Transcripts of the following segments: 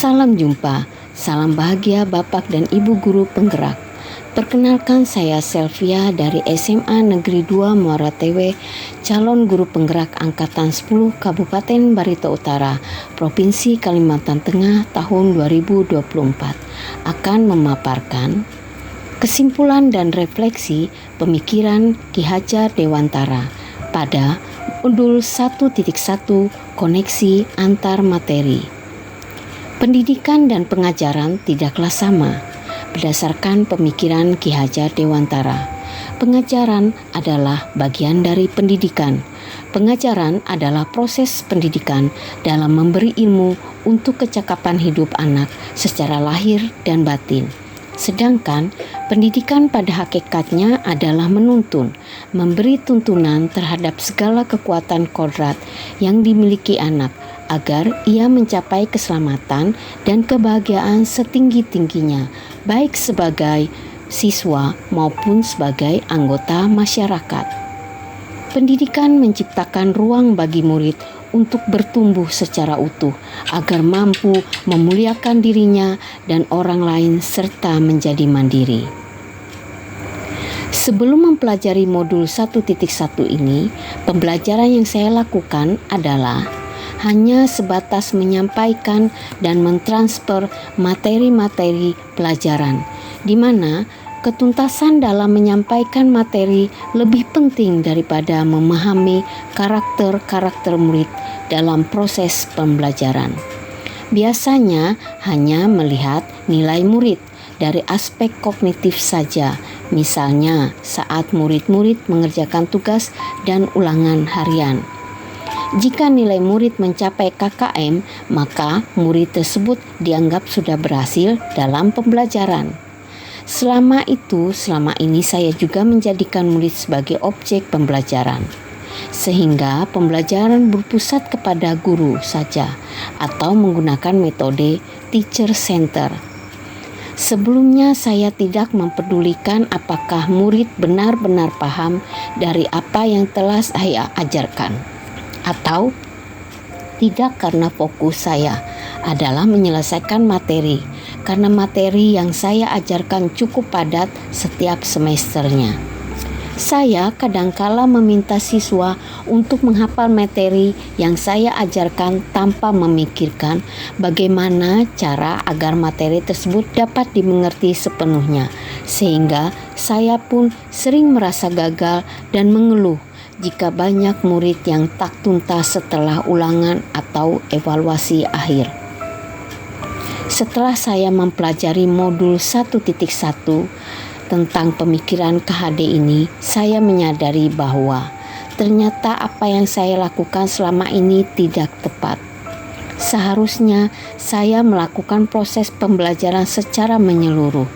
Salam jumpa, salam bahagia Bapak dan Ibu Guru Penggerak. Perkenalkan, saya Selvia dari SMA Negeri 2 Muara Tewe, calon guru penggerak Angkatan 10 Kabupaten Barito Utara, Provinsi Kalimantan Tengah tahun 2024, akan memaparkan kesimpulan dan refleksi pemikiran Ki Hajar Dewantara pada modul 1.1 koneksi antar materi. Pendidikan dan pengajaran tidaklah sama. Berdasarkan pemikiran Ki Hajar Dewantara, pengajaran adalah bagian dari pendidikan. Pengajaran adalah proses pendidikan dalam memberi ilmu untuk kecakapan hidup anak secara lahir dan batin. Sedangkan pendidikan pada hakikatnya adalah menuntun, memberi tuntunan terhadap segala kekuatan kodrat yang dimiliki anak agar ia mencapai keselamatan dan kebahagiaan setinggi-tingginya, baik sebagai siswa maupun sebagai anggota masyarakat. Pendidikan menciptakan ruang bagi murid untuk bertumbuh secara utuh agar mampu memuliakan dirinya dan orang lain serta menjadi mandiri. Sebelum mempelajari modul 1.1 ini, pembelajaran yang saya lakukan adalah hanya sebatas menyampaikan dan mentransfer materi-materi pelajaran, di mana ketuntasan dalam menyampaikan materi lebih penting daripada memahami karakter-karakter murid dalam proses pembelajaran. Biasanya hanya melihat nilai murid dari aspek kognitif saja, misalnya saat murid-murid mengerjakan tugas dan ulangan harian. Jika nilai murid mencapai KKM, maka murid tersebut dianggap sudah berhasil dalam pembelajaran. Selama ini saya juga menjadikan murid sebagai objek pembelajaran, sehingga pembelajaran berpusat kepada guru saja atau menggunakan metode teacher center. Sebelumnya saya tidak mempedulikan apakah murid benar-benar paham dari apa yang telah saya ajarkan atau tidak, karena fokus saya adalah menyelesaikan materi, karena materi yang saya ajarkan cukup padat setiap semesternya. Saya kadangkala meminta siswa untuk menghafal materi yang saya ajarkan tanpa memikirkan bagaimana cara agar materi tersebut dapat dimengerti sepenuhnya, sehingga saya pun sering merasa gagal dan mengeluh jika banyak murid yang tak tuntas setelah ulangan atau evaluasi akhir. Setelah saya mempelajari modul 1.1 tentang pemikiran KHD ini, saya menyadari bahwa ternyata apa yang saya lakukan selama ini tidak tepat. Seharusnya saya melakukan proses pembelajaran secara menyeluruh,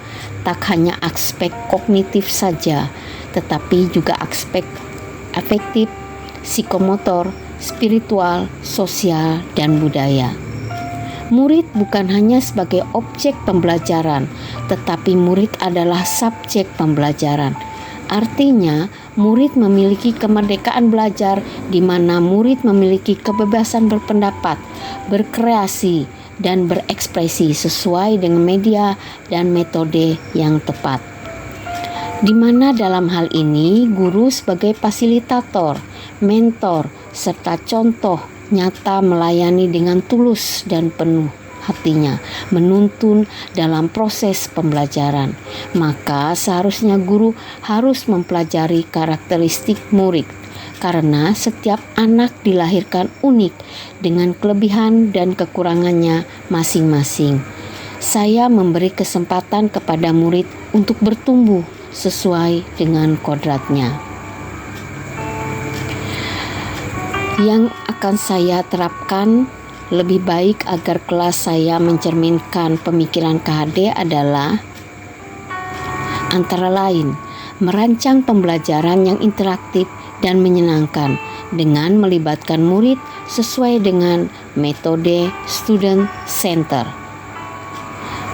tak hanya aspek kognitif saja, tetapi juga aspek afektif, psikomotor, spiritual, sosial, dan budaya. Murid bukan hanya sebagai objek pembelajaran, tetapi murid adalah subjek pembelajaran. Artinya, murid memiliki kemerdekaan belajar di mana murid memiliki kebebasan berpendapat, berkreasi, dan berekspresi sesuai dengan media dan metode yang tepat. Di mana dalam hal ini guru sebagai fasilitator, mentor, serta contoh nyata melayani dengan tulus dan penuh hatinya, menuntun dalam proses pembelajaran. Maka seharusnya guru harus mempelajari karakteristik murid, karena setiap anak dilahirkan unik dengan kelebihan dan kekurangannya masing-masing. Saya memberi kesempatan kepada murid untuk bertumbuh sesuai dengan kodratnya. Yang akan saya terapkan lebih baik agar kelas saya mencerminkan pemikiran KHD adalah antara lain merancang pembelajaran yang interaktif dan menyenangkan dengan melibatkan murid sesuai dengan metode student center.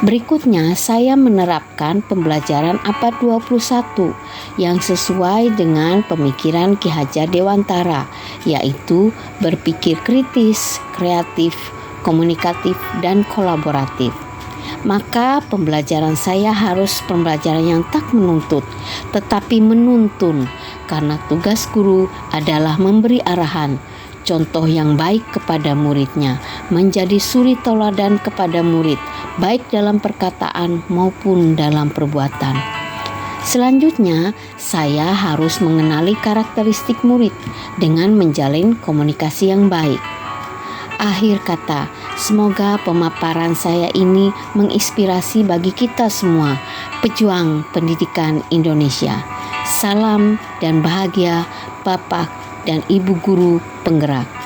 Berikutnya, saya menerapkan pembelajaran abad 21 yang sesuai dengan pemikiran Ki Hajar Dewantara, yaitu berpikir kritis, kreatif, komunikatif, dan kolaboratif. Maka pembelajaran saya harus pembelajaran yang tak menuntut, tetapi menuntun, karena tugas guru adalah memberi arahan, contoh yang baik kepada muridnya, menjadi suri tauladan kepada murid, baik dalam perkataan maupun dalam perbuatan. Selanjutnya, saya harus mengenali karakteristik murid dengan menjalin komunikasi yang baik. Akhir kata, semoga pemaparan saya ini menginspirasi bagi kita semua, pejuang pendidikan Indonesia. Salam dan bahagia Bapak dan Ibu guru penggerak.